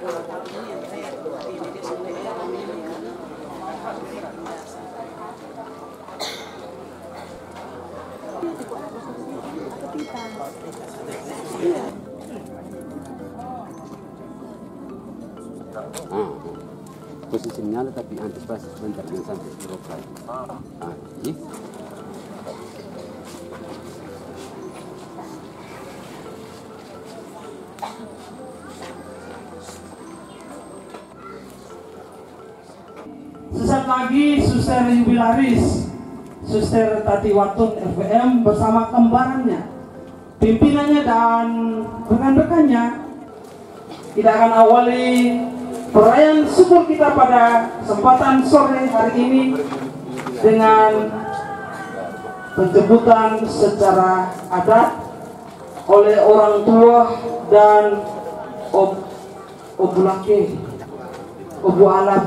Posisi menyala tapi antisipasi sebentar jangan sampai beroperasi. Ini. Sesaat lagi Suster Jubilaris, Suster Tati Watun FBM bersama kembarannya, pimpinannya dan rekan-rekannya, kita akan awali perayaan syukur kita pada kesempatan sore hari ini dengan penjemputan secara adat oleh orang tua dan obu laki, obu alat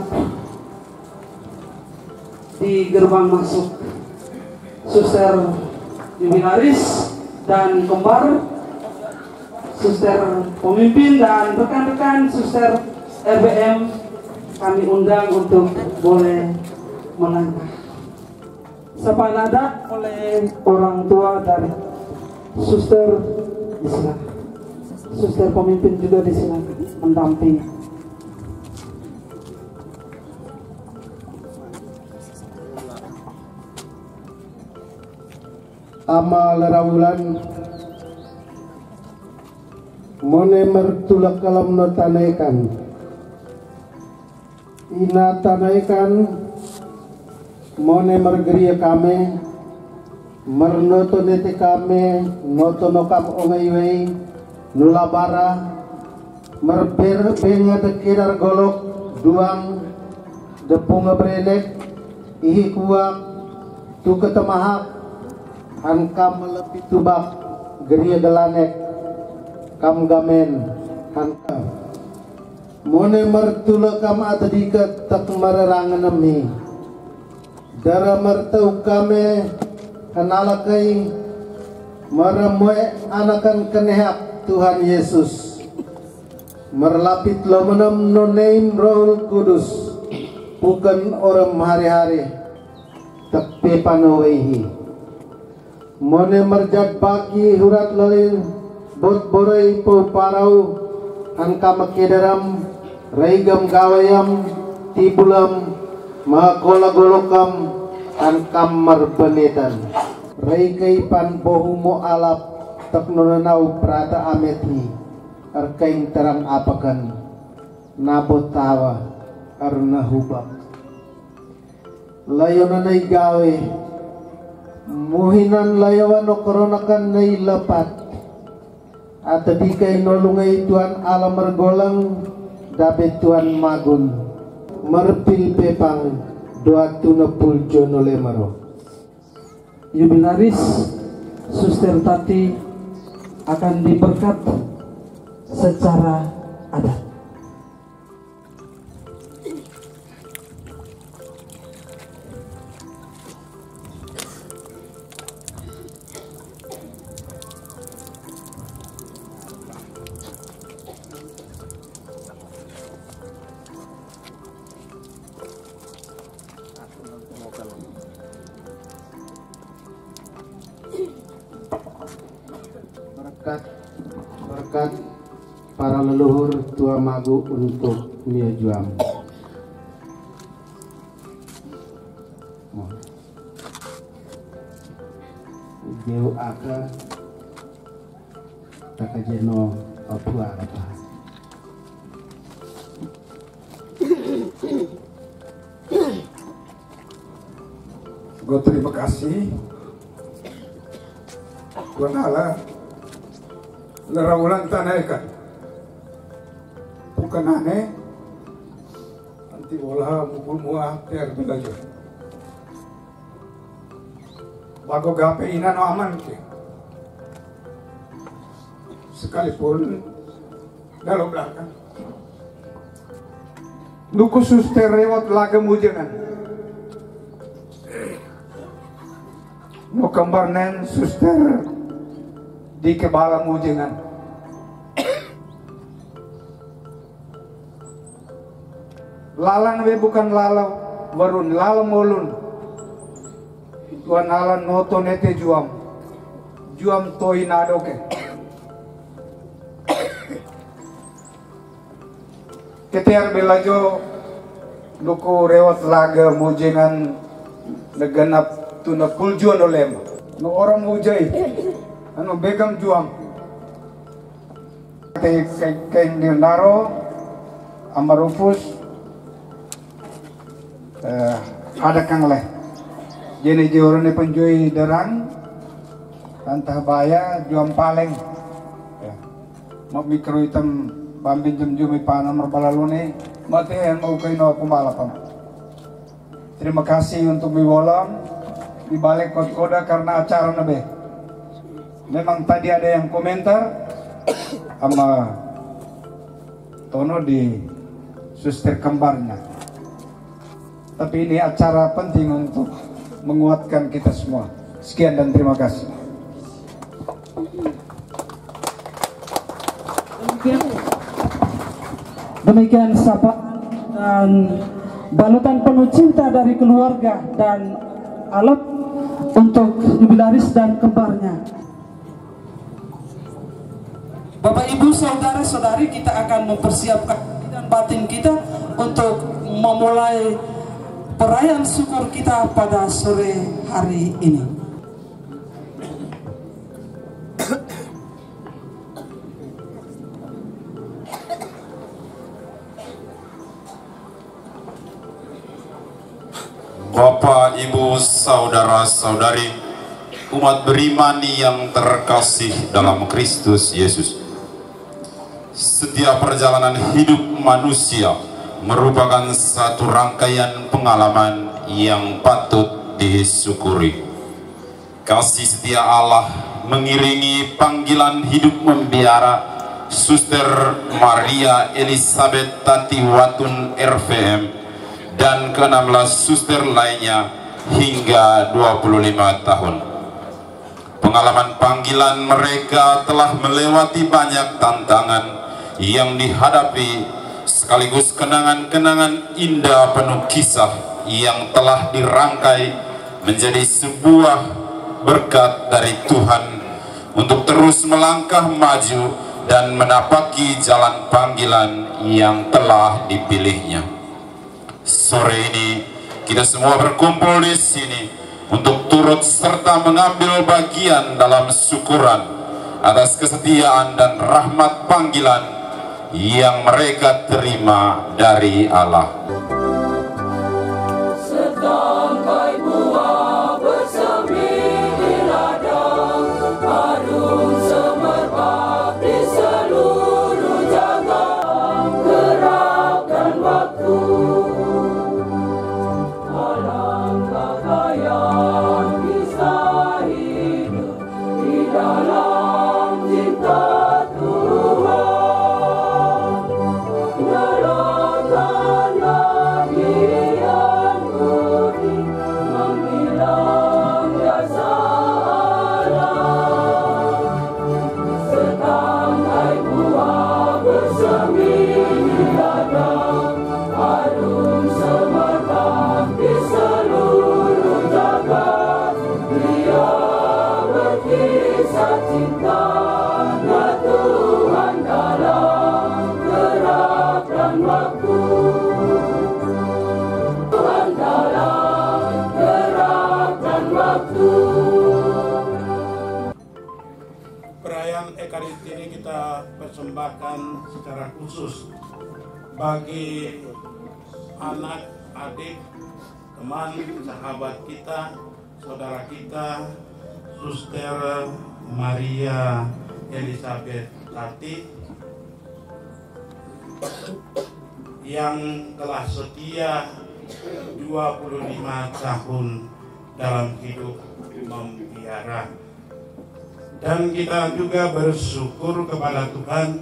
di gerbang masuk. Suster Jubilaris dan kembar, suster pemimpin dan rekan-rekan suster RBM kami undang untuk boleh melangkah. Sapaan adat oleh orang tua dari suster disilakan. Suster pemimpin juga disilakan mendampingi. Ama larawulan mone mertulak kalam no tanaikan ina tanaikan mone mergeria kame mernoto nete kame noto nokam ongaiwei nulabara merber benga dekirar golok duang depunga brenek ihi kuak tu ketemahak hankam melepi tubak geria gelanek kam gamen hankam mone mertula kam ada diket tak mararangan nami dara mertau kame hanalakai maramoe anakan kenehak Tuhan Yesus merlapit lo menam no name Roh Kudus bukan orang hari-hari tapi panowehi mone merjat baki hurat lalin bot borai po parau angka makederam raigam gawayam tibulam makola golokam angkam marbenetan raigai pan bohumo alap taknonanau prata amethi arkain terang apakan nabot tawa arna hubak layonanay gawe muhinan layawan no koronakan nai lepat atau dikai nolungai Tuhan alam mergolang dapat Tuhan magun merpil pepang doa tuna puljo nolemaro. Jubilaris Suster Tati akan diberkat secara adat. Berkat para leluhur tua magu untuk Mia Juam. Jauh aka takajeno apua apa. Gue terima kasih Tuhan Allah lerawulan tanaikan bukan aneh nanti bola mukul muah ter belajar bago gape ina no aman ke sekalipun dalam belakang nuku suster rewat lagam ujangan no kembarnen suster di kebalang ujangan Lalan we bukan lalau warun lalam molun. Tuan alan noto nete juam toi nado ke. Keter belajo luku rewat laga mujengan neganap tuna puljuan olem. No orang mujai, anu begam juam. Kain naro amarufus ada kang leh. Jadi orang ni penjuai derang, antah baya juam paleng. Mau mikro hitam bambin jam-jumi panam merbalalune, mati yang mau kaino pembalapam. Terima kasih untuk Biwolam di balik koda karena acara nabe. Memang tadi ada yang komentar sama Tono di suster kembarnya. Tapi ini acara penting untuk menguatkan kita semua. Sekian dan terima kasih. Demikian sapaan dan balutan penuh cinta dari keluarga dan alat untuk jubilaris dan kembarnya. Bapak Ibu saudara-saudari, kita akan mempersiapkan dan batin kita untuk memulai perayaan syukur kita pada sore hari ini. Bapak, Ibu, saudara-saudari, umat beriman yang terkasih dalam Kristus Yesus. Setiap perjalanan hidup manusia merupakan satu rangkaian pengalaman yang patut disyukuri. Kasih setia Allah mengiringi panggilan hidup membiara Suster Maria Elizabeth Tati Watun RVM dan ke-16 suster lainnya hingga 25 tahun. Pengalaman panggilan mereka telah melewati banyak tantangan yang dihadapi, sekaligus kenangan-kenangan indah penuh kisah yang telah dirangkai menjadi sebuah berkat dari Tuhan untuk terus melangkah maju dan menapaki jalan panggilan yang telah dipilihnya. Sore ini kita semua berkumpul di sini untuk turut serta mengambil bagian dalam syukuran atas kesetiaan dan rahmat panggilan yang mereka terima dari Allah. Setangkai buah bersemi di ladang, harum semerbak di seluruh jagat. Gerakkan waktu, alangkah kaya kisah hidup di dalam cinta Tuhan. Nyalakanlah dian budi menghilang rasa alam. Setangkai buah bersemi di ladang, harum semerbak di seluruh jagat. Dia berkisah cintanya Tuhan dalam gerakan waktu. Tuhan dalam gerakan waktu. Perayaan Ekaristi ini kita persembahkan secara khusus bagi anak, adik, teman, sahabat kita, saudara kita, Suster Maria Elizabeth Tati yang telah setia 25 tahun dalam hidup membiara. Dan kita juga bersyukur kepada Tuhan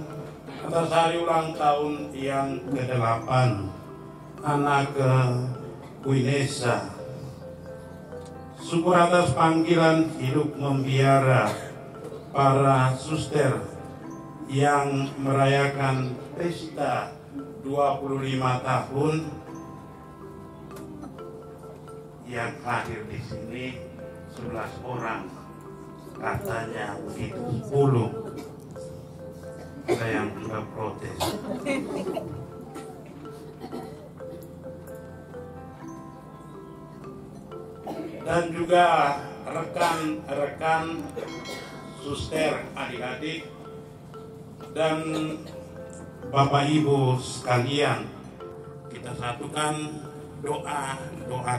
atas hari ulang tahun yang ke-8 anak Winesa. Syukur atas panggilan hidup membiara para suster yang merayakan pesta 25 tahun yang hadir di sini 11 orang, katanya begitu 10. Ada yang juga protes. Dan juga rekan-rekan suster, adik-adik, dan Bapak Ibu sekalian, kita satukan doa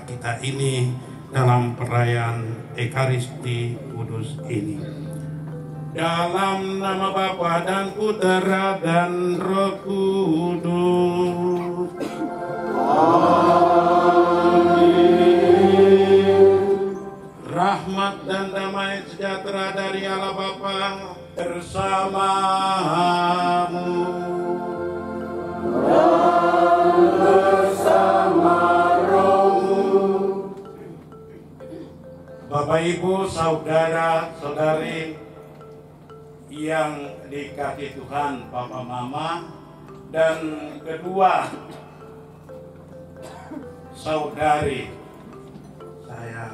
kita ini dalam perayaan Ekaristi Kudus ini. Dalam nama Bapa dan Putera dan Roh Kudus. Rahmat dan damai sejahtera dari Allah Bapa bersamamu. Dan bersama rohmu. Bapak Ibu, saudara-saudari yang dikasihi Tuhan, Papa Mama, dan kedua saudari, saya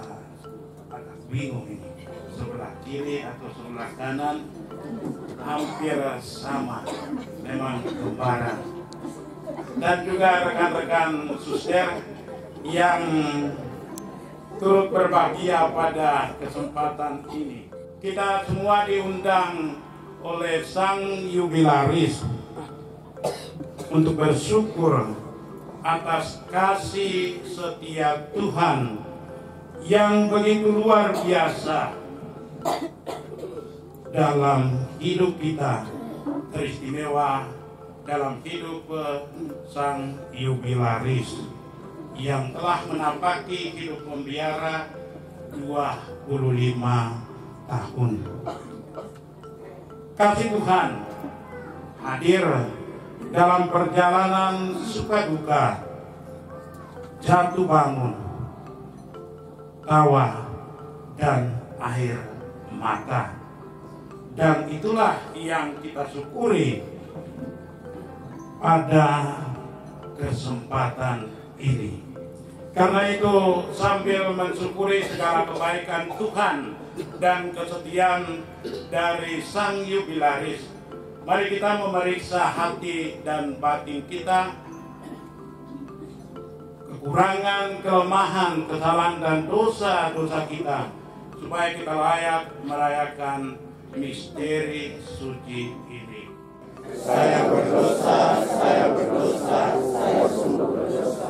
agak bingung ini, sebelah kiri atau sebelah kanan hampir sama, memang kembaran. Dan juga rekan-rekan suster yang turut berbahagia pada kesempatan ini. Kita semua diundang oleh Sang Jubilaris untuk bersyukur atas kasih setia Tuhan yang begitu luar biasa dalam hidup kita, teristimewa dalam hidup Sang Jubilaris yang telah menampaki hidup membiara 25 tahun. Kasih Tuhan hadir dalam perjalanan suka duka, jatuh bangun, tawa, dan air mata. Dan itulah yang kita syukuri pada kesempatan ini. Karena itu, sambil mensyukuri segala kebaikan Tuhan dan kesetiaan dari Sang Jubilaris, mari kita memeriksa hati dan batin kita, kekurangan, kelemahan, kesalahan, dan dosa-dosa kita, supaya kita layak merayakan misteri suci ini. Saya berdosa, saya berdosa, saya sungguh berdosa.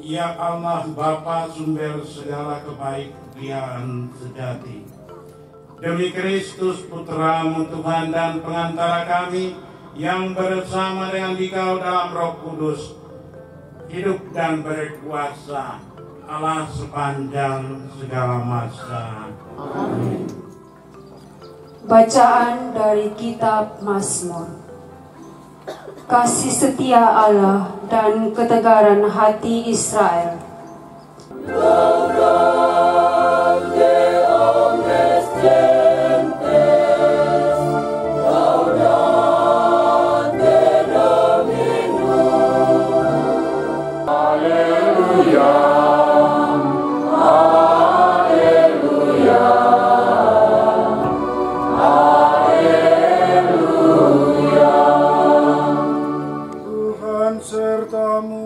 Ya Allah Bapa sumber segala kebahagiaan sejati, demi Kristus Putra-Mu Tuhan dan pengantara kami yang bersama dengan Dikau dalam Roh Kudus, hidup dan berkuasa Allah sepanjang segala masa. Amin. Bacaan dari Kitab Mazmur. kasih setia Allah dan ketegaran hati Israel. Tuhan sertamu.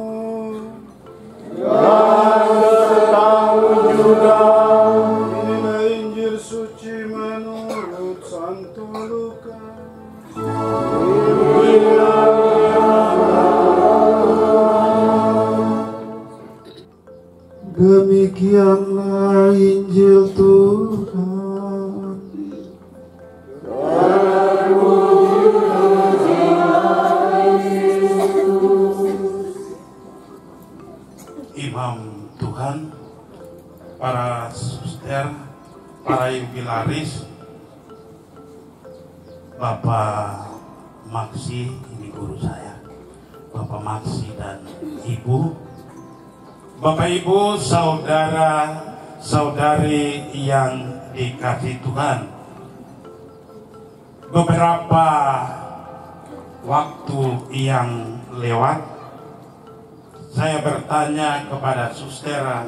Inilah Injil suci menurut Santo Lukas. Demikianlah Injil Tuhan. Imam Tuhan, para suster, para jubilaris, Bapak Maksi, ini guru saya, Bapak Maksi dan Ibu, Bapak Ibu, saudara, saudari yang dikasihi Tuhan. Beberapa waktu yang lewat, saya bertanya kepada sustera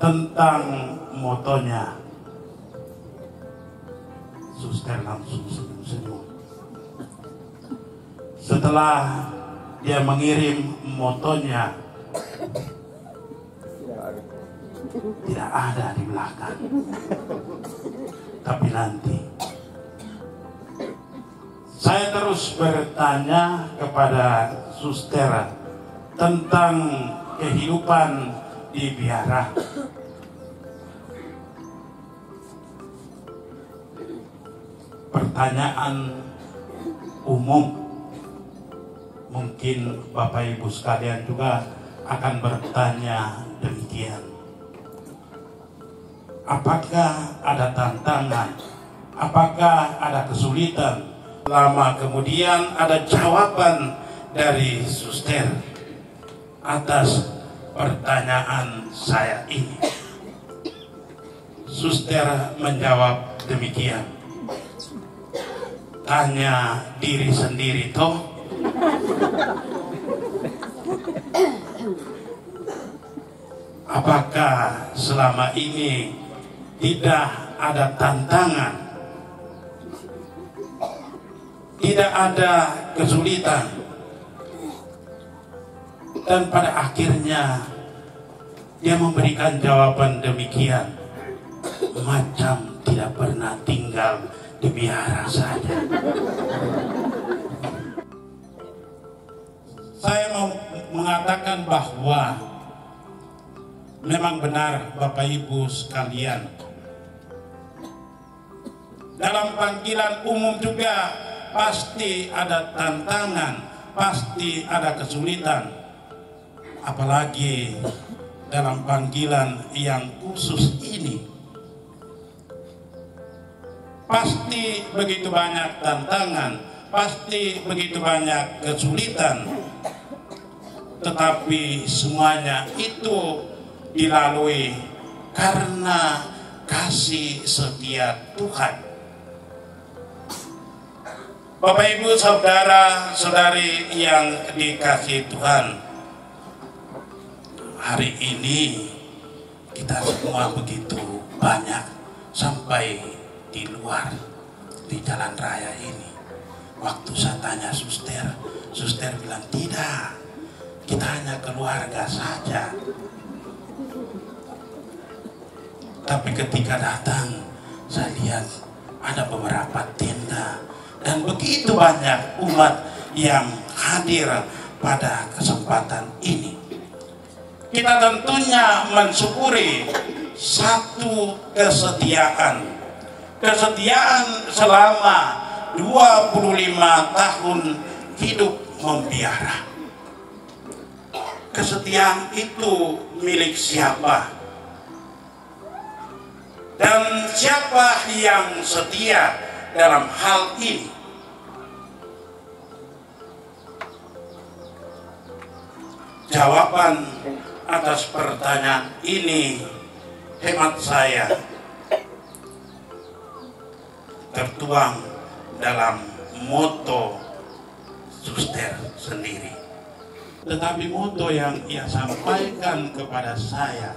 tentang motonya. Suster langsung senyum-senyum. Setelah dia mengirim motonya, tidak ada di belakang. Tapi nanti saya terus bertanya kepada sustera tentang kehidupan di biara. Pertanyaan umum, mungkin Bapak Ibu sekalian juga akan bertanya demikian. Apakah ada tantangan? Apakah ada kesulitan? Lama kemudian ada jawaban dari suster atas pertanyaan saya ini. Suster menjawab demikian. Tanya diri sendiri toh. Apakah selama ini tidak ada tantangan, tidak ada kesulitan, dan pada akhirnya dia memberikan jawaban demikian, macam tidak pernah tinggal di biara saja. Saya mau mengatakan bahwa memang benar Bapak Ibu sekalian, dalam panggilan umum juga pasti ada tantangan, pasti ada kesulitan. Apalagi dalam panggilan yang khusus ini, pasti begitu banyak tantangan, pasti begitu banyak kesulitan. Tetapi semuanya itu dilalui karena kasih setia Tuhan. Bapak Ibu, saudara, saudari yang dikasihi Tuhan, hari ini kita semua begitu banyak sampai di luar, di jalan raya ini. Waktu saya tanya suster, suster bilang tidak, kita hanya keluarga saja. Tapi ketika datang, saya lihat ada beberapa tenda dan begitu banyak umat yang hadir pada kesempatan ini. Kita tentunya mensyukuri satu kesetiaan selama 25 tahun hidup membiara. Kesetiaan itu milik siapa? Dan siapa yang setia dalam hal ini? jawaban atas pertanyaan ini hemat saya tertuang dalam moto suster sendiri. Tetapi moto yang ia sampaikan kepada saya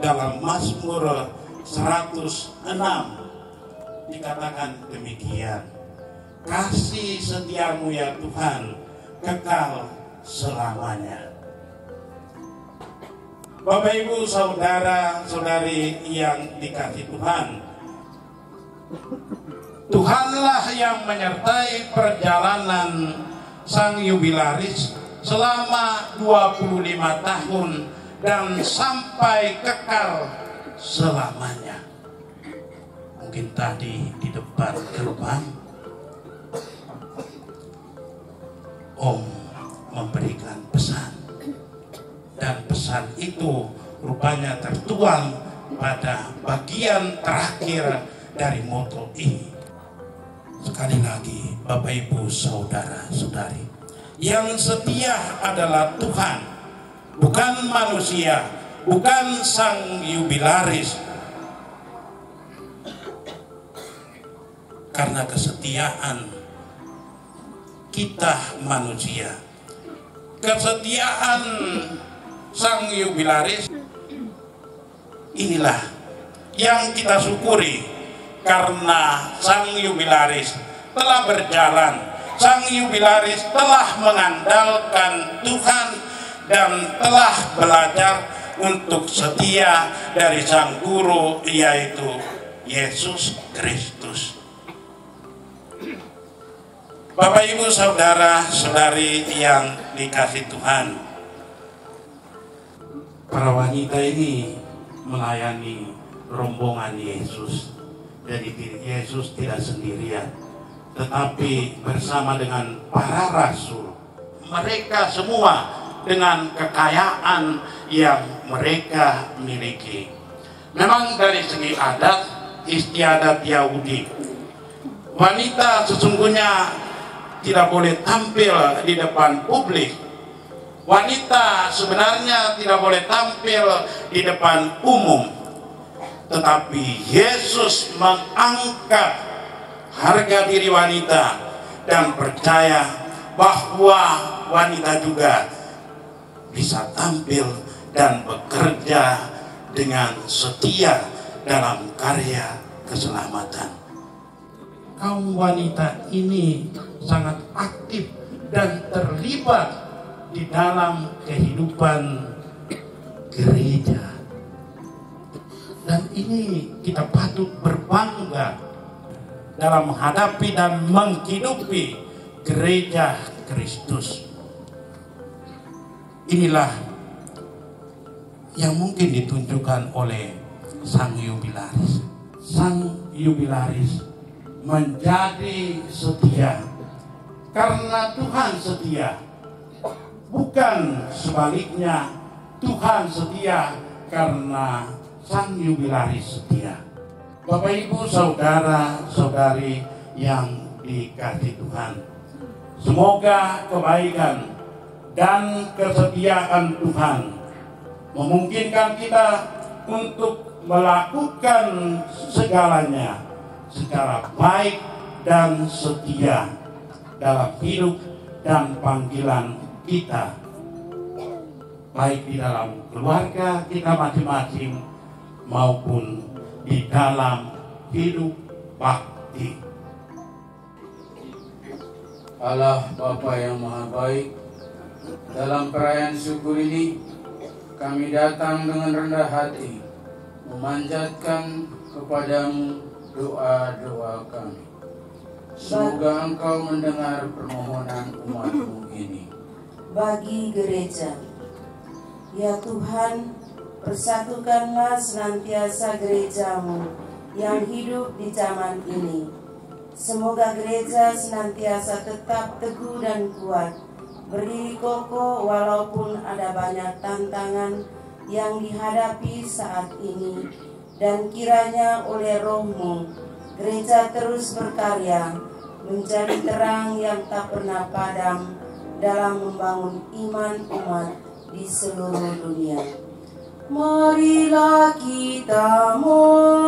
dalam Mazmur 106 dikatakan demikian, kasih setiamu ya Tuhan kekal selamanya. Bapak Ibu saudara saudari yang dikasihi Tuhan, Tuhanlah yang menyertai perjalanan sang jubilaris selama 25 tahun dan sampai kekal selamanya. Mungkin tadi di depan gerbang Om memberikan pesan, dan pesan itu rupanya tertuang pada bagian terakhir dari moto ini. Sekali lagi Bapak Ibu saudara saudari, yang setia adalah Tuhan, bukan manusia, bukan sang jubilaris. Karena kesetiaan kita manusia, kesetiaan sang jubilaris inilah yang kita syukuri, karena sang jubilaris telah berjalan, sang jubilaris telah mengandalkan Tuhan dan telah belajar untuk setia dari sang guru, yaitu Yesus Kristus. Bapak Ibu saudara saudari yang dikasihi Tuhan, para wanita ini melayani rombongan Yesus. Jadi Yesus tidak sendirian, tetapi bersama dengan para rasul. Mereka semua dengan kekayaan yang mereka miliki. Memang dari segi adat istiadat Yahudi, wanita sesungguhnya tidak boleh tampil di depan publik. Wanita sebenarnya tidak boleh tampil di depan umum. Tetapi Yesus mengangkat harga diri wanita dan percaya bahwa wanita juga bisa tampil dan bekerja dengan setia dalam karya keselamatan. Kaum wanita ini sangat aktif dan terlibat di dalam kehidupan gereja. Dan ini kita patut berbangga dalam menghadapi dan menghidupi gereja Kristus. Inilah yang mungkin ditunjukkan oleh sang jubilaris. Sang jubilaris menjadi setia karena Tuhan setia, bukan sebaliknya. Tuhan setia karena sang jubilaris setia. Bapak Ibu saudara saudari yang dikasihi Tuhan, semoga kebaikan dan kesetiaan Tuhan memungkinkan kita untuk melakukan segalanya secara baik dan setia dalam hidup dan panggilan kita, baik di dalam keluarga kita masing-masing maupun di dalam hidup bakti. Allah Bapa yang Maha Baik, dalam perayaan syukur ini kami datang dengan rendah hati memanjatkan kepadamu doa-doa kami. Semoga Engkau mendengar permohonan umat-Mu ini. Bagi gereja, ya Tuhan, persatukanlah senantiasa gereja-Mu yang hidup di zaman ini. Semoga gereja senantiasa tetap teguh dan kuat, berdiri kokoh walaupun ada banyak tantangan yang dihadapi saat ini. Dan kiranya oleh Roh-Mu, gereja terus berkarya, menjadi terang yang tak pernah padam, dalam membangun iman umat di seluruh dunia. Marilah kita mohon.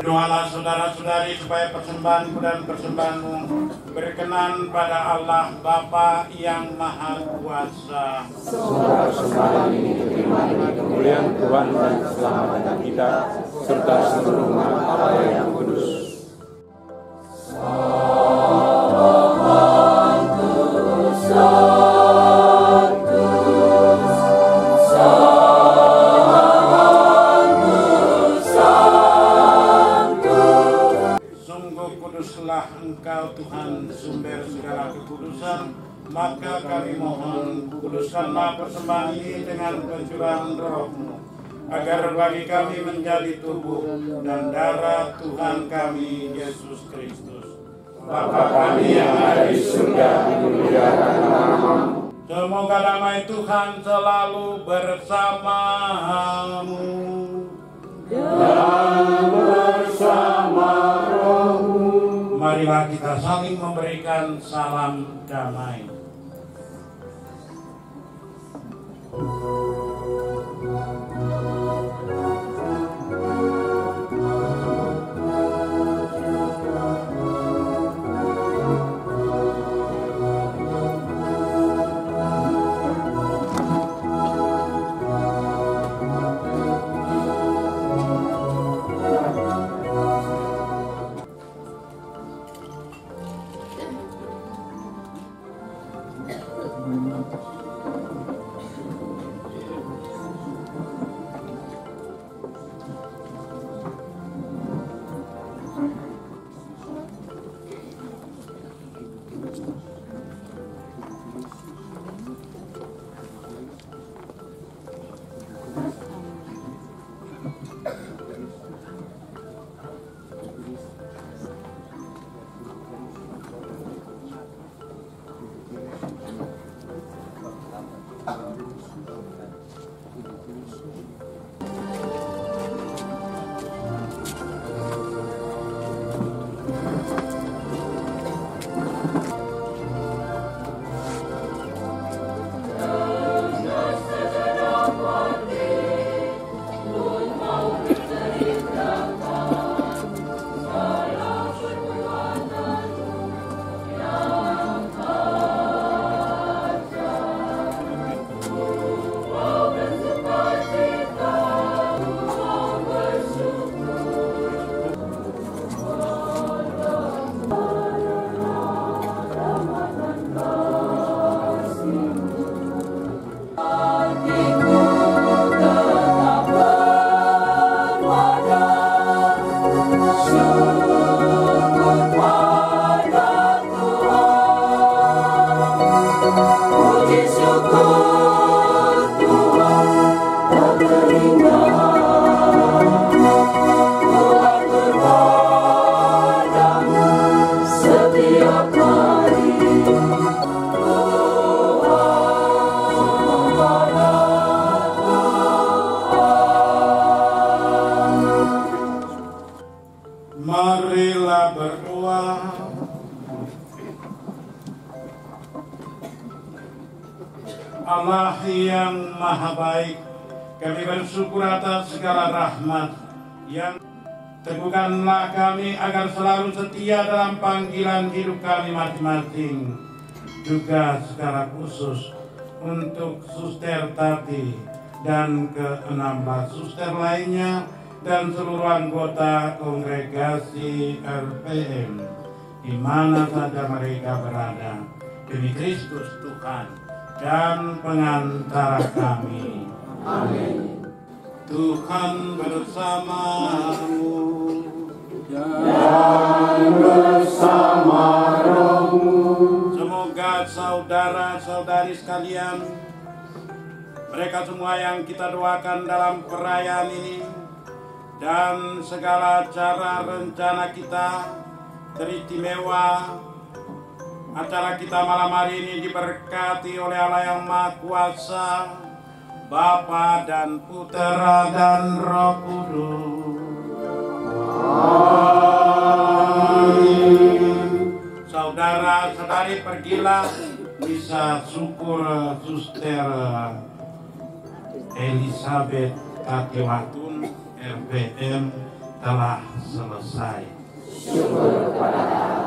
Doalah saudara-saudari supaya persembahanku dan persembahanmu berkenan pada Allah Bapa yang Maha Kuasa. Semoga persembahan ini diterima dengan kemuliaan Tuhan dan keselamatan kita serta seluruh umat Allah yang kudus. Kuduslah Engkau Tuhan sumber segala kekudusan, maka kami mohon kuduskanlah persembahan ini dengan pencurahan Roh-Mu, agar bagi kami menjadi tubuh dan darah Tuhan kami Yesus Kristus. Bapa kami yang ada di surga, dimuliakan nama-Mu. Semoga damai Tuhan selalu bersamamu dan bersama Roh-Mu. Marilah kita saling memberikan salam damai. Marilah berdoa. Allah yang maha baik, kami bersyukur atas segala rahmat yang teguhkanlah kami agar selalu setia dalam panggilan hidup kami masing-masing. Juga secara khusus untuk Suster Tati dan ke-16 suster lainnya dan seluruh anggota kongregasi RPM di mana saja mereka berada, demi Kristus Tuhan dan pengantara kami. Amin. Tuhan bersamamu dan bersama rohmu. Semoga saudara-saudari sekalian, mereka semua yang kita doakan dalam perayaan ini dan segala acara rencana kita teristimewa, acara kita malam hari ini diberkati oleh Allah yang Maha Kuasa, Bapa dan Putera dan Roh Kudus. Amin. Saudara-saudari, pergilah misa syukur Suster Elizabeth Katiwatun RPM telah selesai. Syukur kepada Allah.